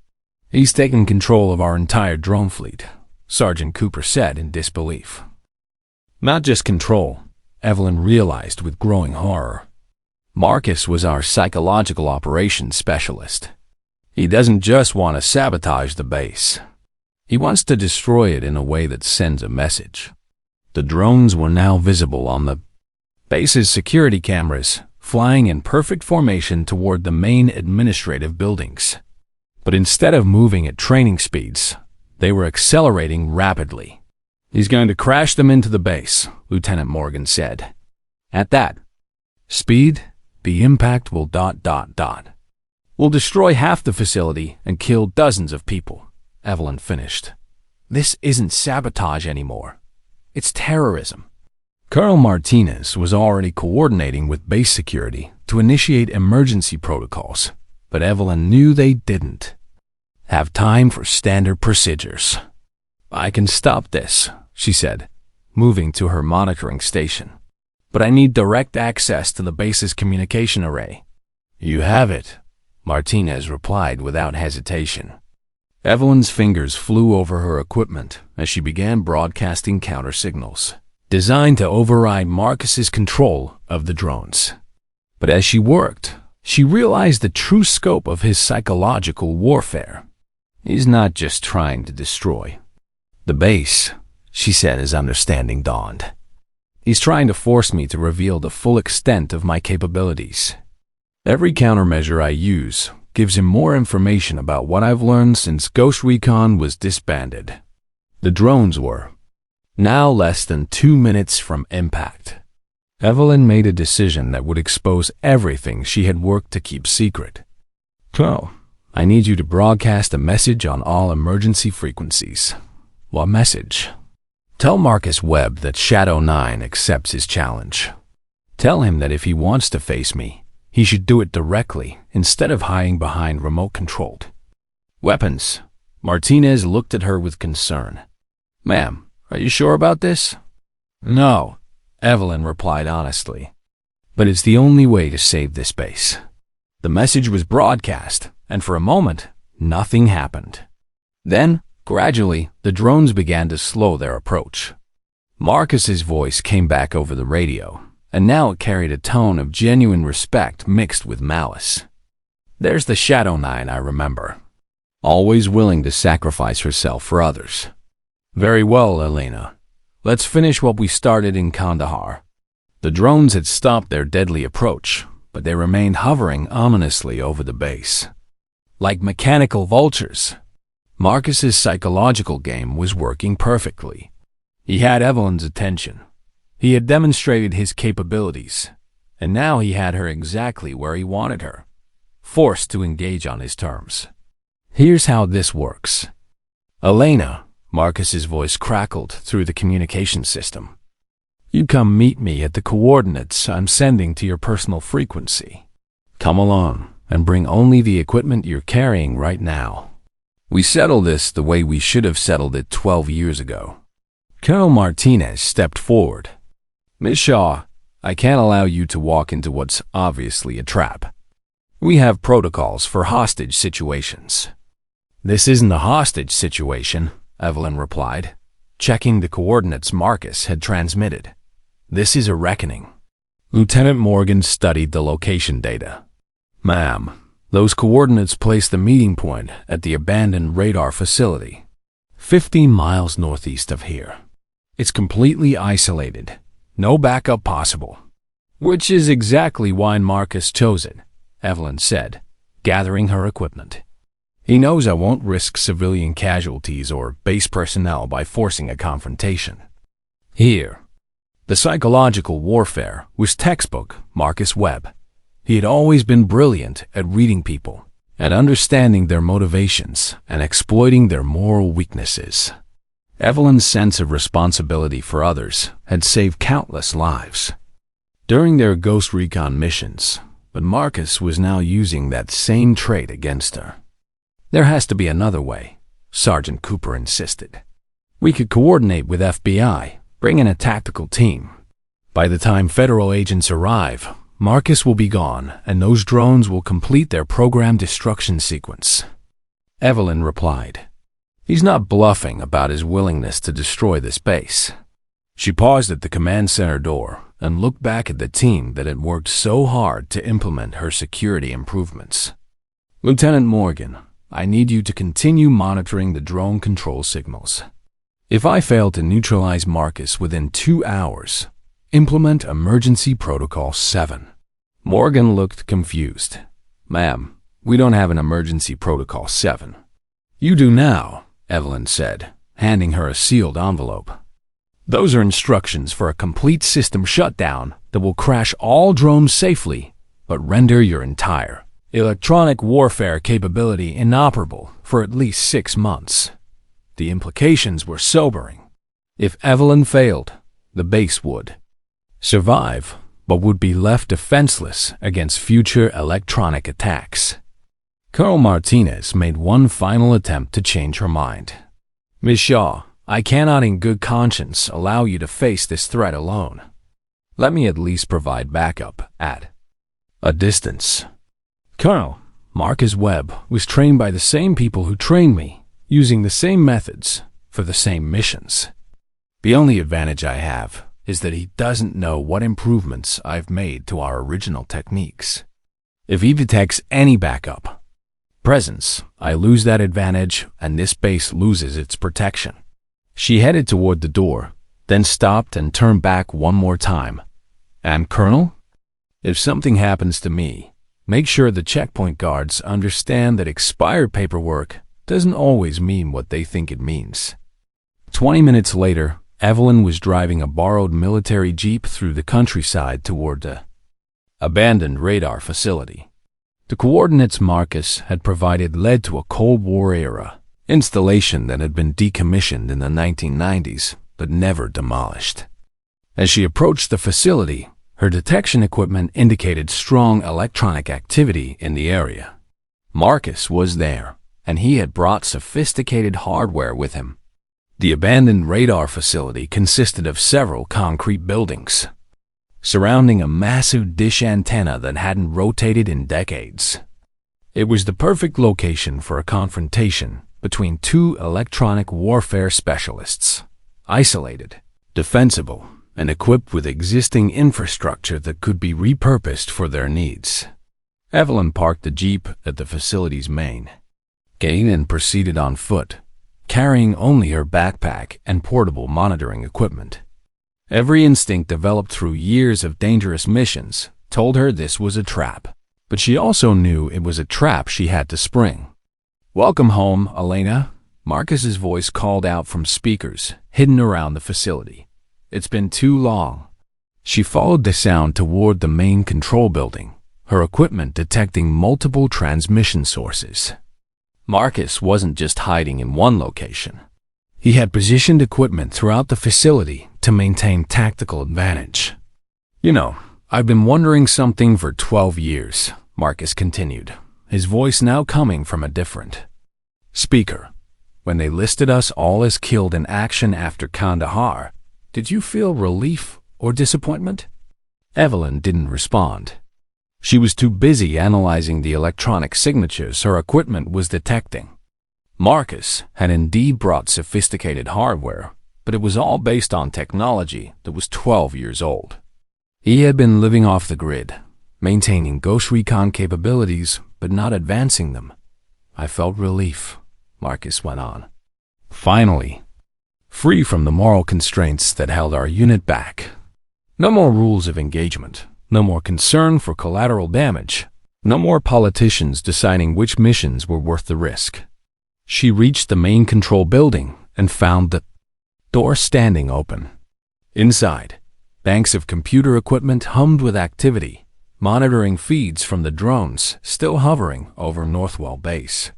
Speaker 1: "He's taken control of our entire drone fleet," Sergeant Cooper said in disbelief. Not just control, Evelyn realized with growing horror. Marcus was our psychological operations specialist. He doesn't just want to sabotage the base. He wants to destroy it in a way that sends a message. The drones were now visible on the base's security cameras, flying in perfect formation toward the main administrative buildings. But instead of moving at training speeds, they were accelerating rapidly. "He's going to crash them into the base," Lieutenant Morgan said. "At that speed, the impact will ... will destroy half the facility and kill dozens of people," Evelyn finished. "This isn't sabotage anymore. It's terrorism." Colonel Martinez was already coordinating with base security to initiate emergency protocols, but Evelyn knew they didn't have time for standard procedures. "I can stop this," she said, moving to her monitoring station. "But I need direct access to the base's communication array." "You have it," Martinez replied without hesitation. Evelyn's fingers flew over her equipment as she began broadcasting counter signals, designed to override Marcus's control of the drones. But as she worked, she realized the true scope of his psychological warfare. "He's not just trying to destroy the base," she said as understanding dawned. "He's trying to force me to reveal the full extent of my capabilities. Every countermeasure I use gives him more information about what I've learned since Ghost Recon was disbanded." The drones were now less than 2 minutes from impact. Evelyn made a decision that would expose everything she had worked to keep secret. "Colonel, I need you to broadcast a message on all emergency frequencies." "What message?" "Tell Marcus Webb that Shadow 9 accepts his challenge. Tell him that if he wants to face me, he should do it directly instead of hiding behind remote-controlled weapons." Martinez looked at her with concern. "Ma'am, are you sure about this?" "No," Evelyn replied honestly. "But it's the only way to save this base." The message was broadcast, and for a moment, nothing happened. Then, gradually, the drones began to slow their approach. Marcus's voice came back over the radio, and now it carried a tone of genuine respect mixed with malice. "There's the Shadow 9 I remember, always willing to sacrifice herself for others. Very well, Elena. Let's finish what we started in Kandahar." The drones had stopped their deadly approach, but they remained hovering ominously over the base. Like mechanical vultures, Marcus's psychological game was working perfectly. He had Evelyn's attention. He had demonstrated his capabilities, and now he had her exactly where he wanted her, forced to engage on his terms. "Here's how this works. Elena," Marcus's voice crackled through the communication system. "You come meet me at the coordinates I'm sending to your personal frequency. Come along and bring only the equipment you're carrying right now. We settle this the way we should have settled it 12 years ago." Colonel Martinez stepped forward. "Miss Shaw, I can't allow you to walk into what's obviously a trap. We have protocols for hostage situations." "This isn't a hostage situation," Evelyn replied, checking the coordinates Marcus had transmitted. "This is a reckoning." Lieutenant Morgan studied the location data. "Ma'am, those coordinates place the meeting point at the abandoned radar facility, 15 miles northeast of here. It's completely isolated, no backup possible." "Which is exactly why Marcus chose it," Evelyn said, gathering her equipment. "He knows I won't risk civilian casualties or base personnel by forcing a confrontation." Here, the psychological warfare was textbook Marcus Webb. He had always been brilliant at reading people, at understanding their motivations and exploiting their moral weaknesses. Evelyn's sense of responsibility for others had saved countless lives during their Ghost Recon missions, but Marcus was now using that same trait against her. "There has to be another way," Sergeant Cooper insisted. "We could coordinate with FBI, bring in a tactical team. By the time federal agents arrive, Marcus will be gone, and those drones will complete their program destruction sequence." Evelyn replied. "He's not bluffing about his willingness to destroy this base." She paused at the command center door and looked back at the team that had worked so hard to implement her security improvements. "Lieutenant Morgan, I need you to continue monitoring the drone control signals. If I fail to neutralize Marcus within 2 hours, implement Emergency Protocol 7. Morgan looked confused. "Ma'am, we don't have an Emergency Protocol 7. "You do now," Evelyn said, handing her a sealed envelope. "Those are instructions for a complete system shutdown that will crash all drones safely, but render your entire electronic warfare capability inoperable for at least 6 months. The implications were sobering. If Evelyn failed, the base would survive, but would be left defenseless against future electronic attacks." Colonel Martinez made one final attempt to change her mind. "Miss Shaw, I cannot in good conscience allow you to face this threat alone. Let me at least provide backup at a distance." "Colonel, Marcus Webb was trained by the same people who trained me, using the same methods for the same missions. The only advantage I have is that he doesn't know what improvements I've made to our original techniques. If he detects any backup presence, I lose that advantage and this base loses its protection." She headed toward the door, then stopped and turned back one more time. "And Colonel, if something happens to me, make sure the checkpoint guards understand that expired paperwork doesn't always mean what they think it means." 20 minutes later, Evelyn was driving a borrowed military jeep through the countryside toward the abandoned radar facility. The coordinates Marcus had provided led to a Cold War-era installation that had been decommissioned in the 1990s but never demolished. As she approached the facility, her detection equipment indicated strong electronic activity in the area. Marcus was there, and he had brought sophisticated hardware with him. The abandoned radar facility consisted of several concrete buildings, surrounding a massive dish antenna that hadn't rotated in decades. It was the perfect location for a confrontation between two electronic warfare specialists, isolated, defensible, and equipped with existing infrastructure that could be repurposed for their needs. Evelyn parked the jeep at the facility's main gate and proceeded on foot, carrying only her backpack and portable monitoring equipment. Every instinct developed through years of dangerous missions told her this was a trap, but she also knew it was a trap she had to spring. "Welcome home, Elena," Marcus's voice called out from speakers hidden around the facility. "It's been too long." She followed the sound toward the main control building, her equipment detecting multiple transmission sources. Marcus wasn't just hiding in one location. He had positioned equipment throughout the facility to maintain tactical advantage. "You know, I've been wondering something for 12 years, Marcus continued, his voice now coming from a different speaker. "When they listed us all as killed in action after Kandahar, did you feel relief or disappointment?" Evelyn didn't respond. She was too busy analyzing the electronic signatures her equipment was detecting. Marcus had indeed brought sophisticated hardware, but it was all based on technology that was 12 years old. He had been living off the grid, maintaining ghost recon capabilities but not advancing them. "I felt relief," Marcus went on. "Finally, free from the moral constraints that held our unit back. No more rules of engagement. No more concern for collateral damage. No more politicians deciding which missions were worth the risk." She reached the main control building and found the door standing open. Inside, banks of computer equipment hummed with activity, monitoring feeds from the drones still hovering over Northwell Base.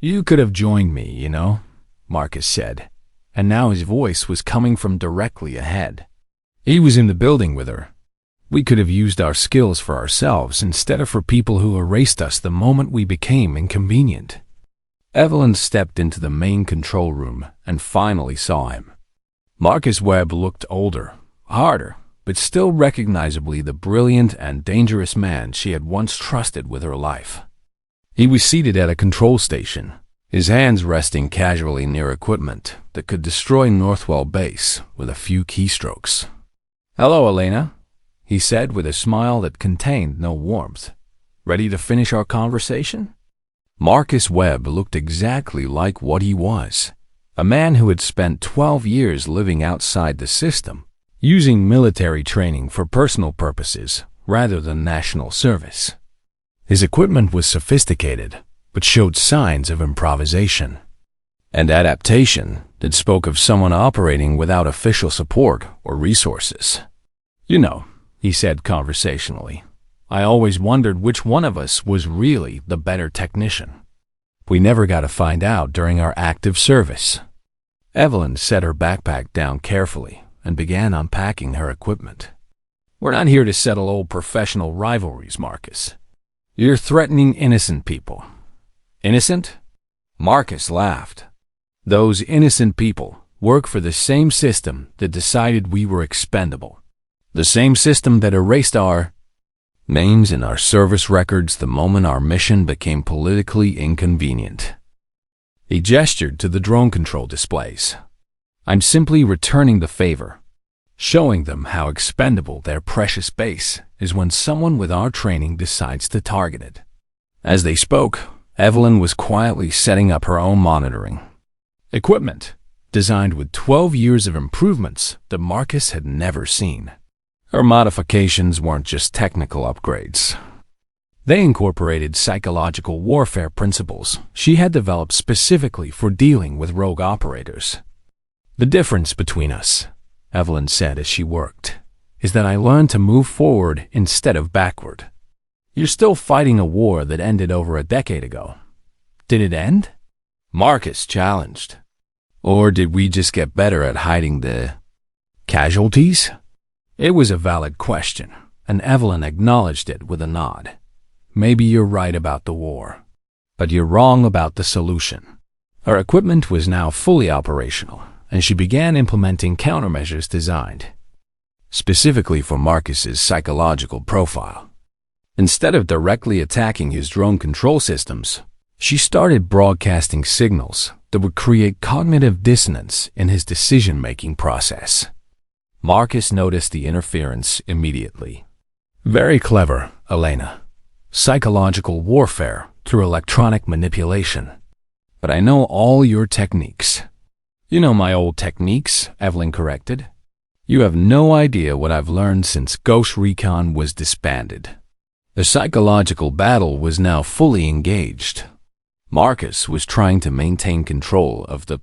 Speaker 1: "You could have joined me, you know," Marcus said, and now his voice was coming from directly ahead. He was in the building with her. "We could have used our skills for ourselves instead of for people who erased us the moment we became inconvenient." Evelyn stepped into the main control room and finally saw him. Marcus Webb looked older, harder, but still recognizably the brilliant and dangerous man she had once trusted with her life. He was seated at a control station, his hands resting casually near equipment that could destroy Northwell Base with a few keystrokes. "Hello, Elena," he said with a smile that contained no warmth. "Ready to finish our conversation?" Marcus Webb looked exactly like what he was, a man who had spent 12 years living outside the system, using military training for personal purposes rather than national service. His equipment was sophisticated, but showed signs of improvisation and adaptation that spoke of someone operating without official support or resources. "You know," he said conversationally, "I always wondered which one of us was really the better technician. We never got to find out during our active service." Evelyn set her backpack down carefully and began unpacking her equipment. "We're not here to settle old professional rivalries, Marcus. You're threatening innocent people." "Innocent?" Marcus laughed. "Those innocent people work for the same system that decided we were expendable. The same system that erased our names in our service records the moment our mission became politically inconvenient." He gestured to the drone control displays. "I'm simply returning the favor, showing them how expendable their precious base is when someone with our training decides to target it." As they spoke, Evelyn was quietly setting up her own monitoring equipment, designed with 12 years of improvements that Marcus had never seen. Her modifications weren't just technical upgrades. They incorporated psychological warfare principles she had developed specifically for dealing with rogue operators. "The difference between us," Evelyn said as she worked, "is that I learned to move forward instead of backward. You're still fighting a war that ended over a decade ago. Did it end?" Marcus challenged. "Or did we just get better at hiding the casualties?" It was a valid question, and Evelyn acknowledged it with a nod. "Maybe you're right about the war, but you're wrong about the solution." Her equipment was now fully operational, and she began implementing countermeasures designed specifically for Marcus's psychological profile. Instead of directly attacking his drone control systems, she started broadcasting signals that would create cognitive dissonance in his decision-making process. Marcus noticed the interference immediately. "Very clever, Elena. Psychological warfare through electronic manipulation. But I know all your techniques." "You know my old techniques," Evelyn corrected. "You have no idea what I've learned since Ghost Recon was disbanded." The psychological battle was now fully engaged. Marcus was trying to maintain control of the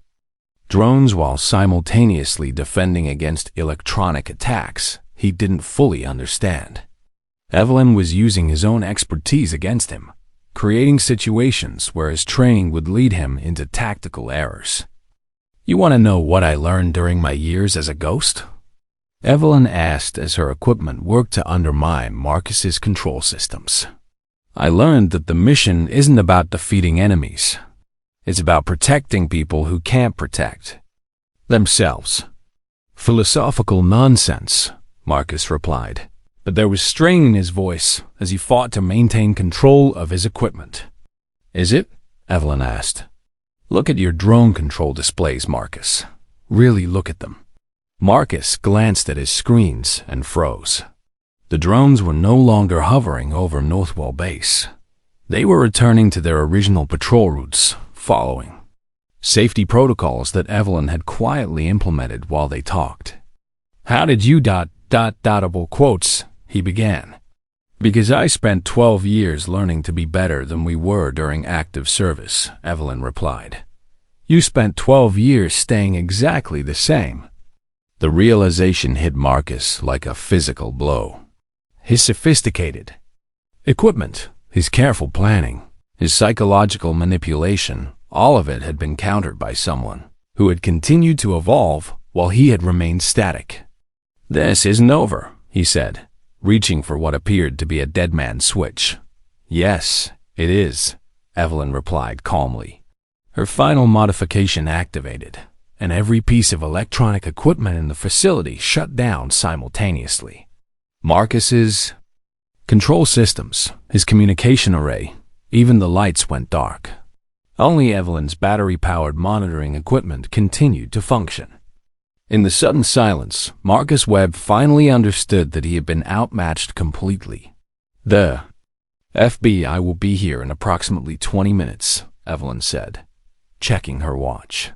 Speaker 1: drones while simultaneously defending against electronic attacks he didn't fully understand. Evelyn was using his own expertise against him, creating situations where his training would lead him into tactical errors. "You want to know what I learned during my years as a ghost?" Evelyn asked as her equipment worked to undermine Marcus's control systems. "I learned that the mission isn't about defeating enemies. It's about protecting people who can't protect themselves." "Philosophical nonsense," Marcus replied, but there was strain in his voice as he fought to maintain control of his equipment. "Is it?" Evelyn asked. "Look at your drone control displays, Marcus. Really look at them." Marcus glanced at his screens and froze. The drones were no longer hovering over Northwell Base. They were returning to their original patrol routes, following safety protocols that Evelyn had quietly implemented while they talked. "How did you dotable quotes," he began. "Because I spent 12 years learning to be better than we were during active service," Evelyn replied. "You spent 12 years staying exactly the same." The realization hit Marcus like a physical blow. His sophisticated equipment, his careful planning, his psychological manipulation, all of it had been countered by someone who had continued to evolve while he had remained static. "This isn't over," he said, reaching for what appeared to be a dead man's switch. "Yes, it is," Evelyn replied calmly. Her final modification activated, and every piece of electronic equipment in the facility shut down simultaneously. Marcus's control systems, his communication array, even the lights went dark. Only Evelyn's battery-powered monitoring equipment continued to function. In the sudden silence, Marcus Webb finally understood that he had been outmatched completely. "The FBI will be here in approximately 20 minutes, Evelyn said, checking her watch.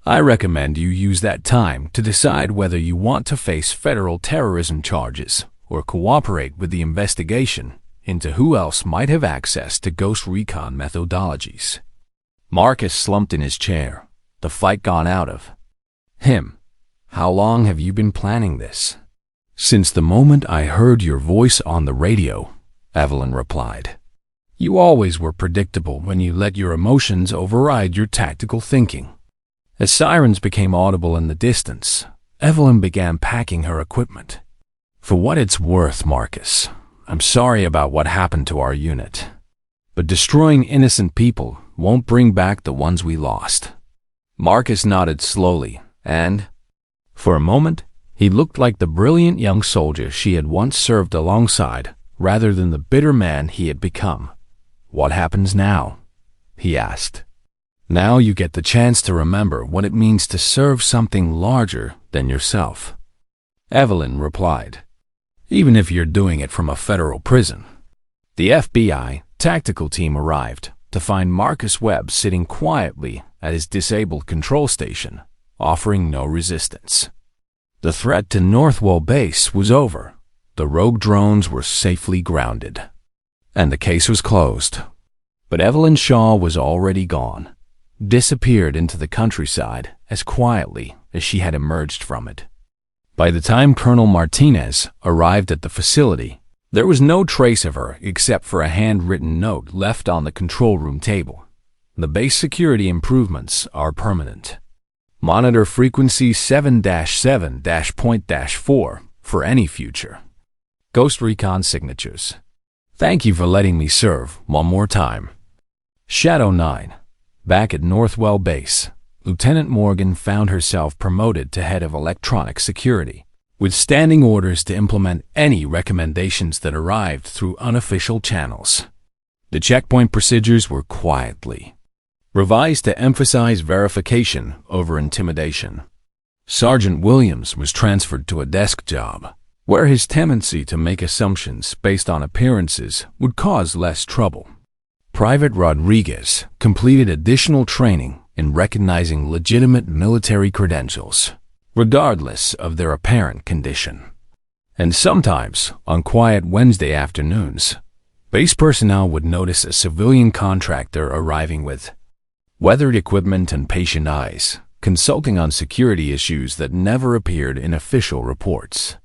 Speaker 1: "I recommend you use that time to decide whether you want to face federal terrorism charges or cooperate with the investigation into who else might have access to ghost recon methodologies." Marcus slumped in his chair, the fight gone out of him. "How long have you been planning this?" "Since the moment I heard your voice on the radio," Evelyn replied. "You always were predictable when you let your emotions override your tactical thinking." As sirens became audible in the distance, Evelyn began packing her equipment. "For what it's worth, Marcus, I'm sorry about what happened to our unit. But destroying innocent people won't bring back the ones we lost." Marcus nodded slowly, and, for a moment, he looked like the brilliant young soldier she had once served alongside, rather than the bitter man he had become. "What happens now?" he asked. "Now you get the chance to remember what it means to serve something larger than yourself," Evelyn replied, "even if you're doing it from a federal prison." The FBI tactical team arrived to find Marcus Webb sitting quietly at his disabled control station, offering no resistance. The threat to Northwell Base was over. The rogue drones were safely grounded, and the case was closed. But Evelyn Shaw was already gone, disappeared into the countryside as quietly as she had emerged from it. By the time Colonel Martinez arrived at the facility, there was no trace of her except for a handwritten note left on the control room table. "The base security improvements are permanent. Monitor frequency 7-7-point-4 for any future Ghost Recon signatures. Thank you for letting me serve one more time." Shadow 9. Back at Northwell Base, Lieutenant Morgan found herself promoted to head of electronic security, with standing orders to implement any recommendations that arrived through unofficial channels. The checkpoint procedures were quietly revised to emphasize verification over intimidation. Sergeant Williams was transferred to a desk job, where his tendency to make assumptions based on appearances would cause less trouble. Private Rodriguez completed additional training in recognizing legitimate military credentials, regardless of their apparent condition. And sometimes, on quiet Wednesday afternoons, base personnel would notice a civilian contractor arriving with weathered equipment and patient eyes, consulting on security issues that never appeared in official reports.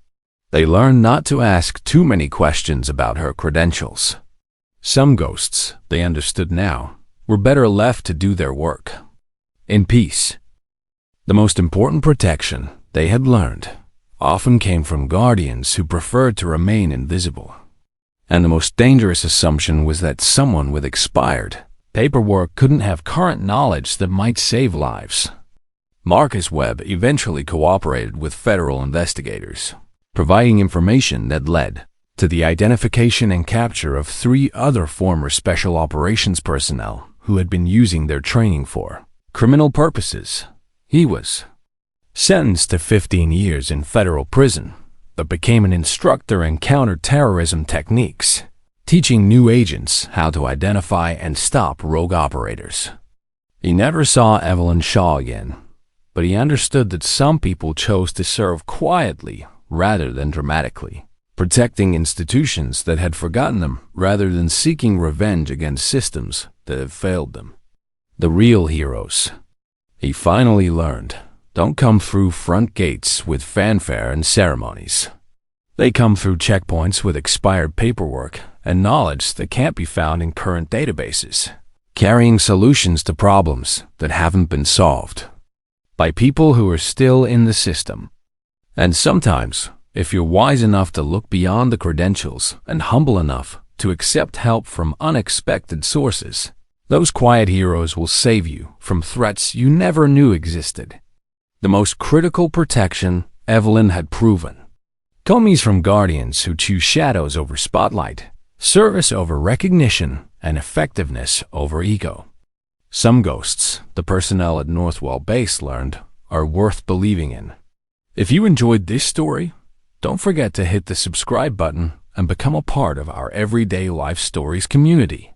Speaker 1: They learned not to ask too many questions about her credentials. Some ghosts, they understood now, were better left to do their work in peace. The most important protection, they had learned, often came from guardians who preferred to remain invisible. And the most dangerous assumption was that someone with expired paperwork couldn't have current knowledge that might save lives. Marcus Webb eventually cooperated with federal investigators, providing information that led to the identification and capture of 3 other former Special Operations personnel who had been using their training for criminal purposes. He was sentenced to 15 years in federal prison, but became an instructor in counterterrorism techniques, teaching new agents how to identify and stop rogue operators. He never saw Evelyn Shaw again, but he understood that some people chose to serve quietly rather than dramatically, protecting institutions that had forgotten them rather than seeking revenge against systems that had failed them. The real heroes, he finally learned, don't come through front gates with fanfare and ceremonies. They come through checkpoints with expired paperwork and knowledge that can't be found in current databases, carrying solutions to problems that haven't been solved by people who are still in the system. And sometimes, if you're wise enough to look beyond the credentials and humble enough to accept help from unexpected sources, those quiet heroes will save you from threats you never knew existed. The most critical protection Evelyn had proven. Commies from guardians who choose shadows over spotlight, service over recognition, and effectiveness over ego. Some ghosts, the personnel at Northwell Base learned, are worth believing in. If you enjoyed this story, don't forget to hit the subscribe button and become a part of our Everyday Life Stories community.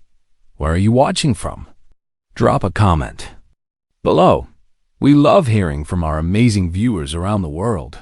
Speaker 1: Where are you watching from? Drop a comment below. We love hearing from our amazing viewers around the world.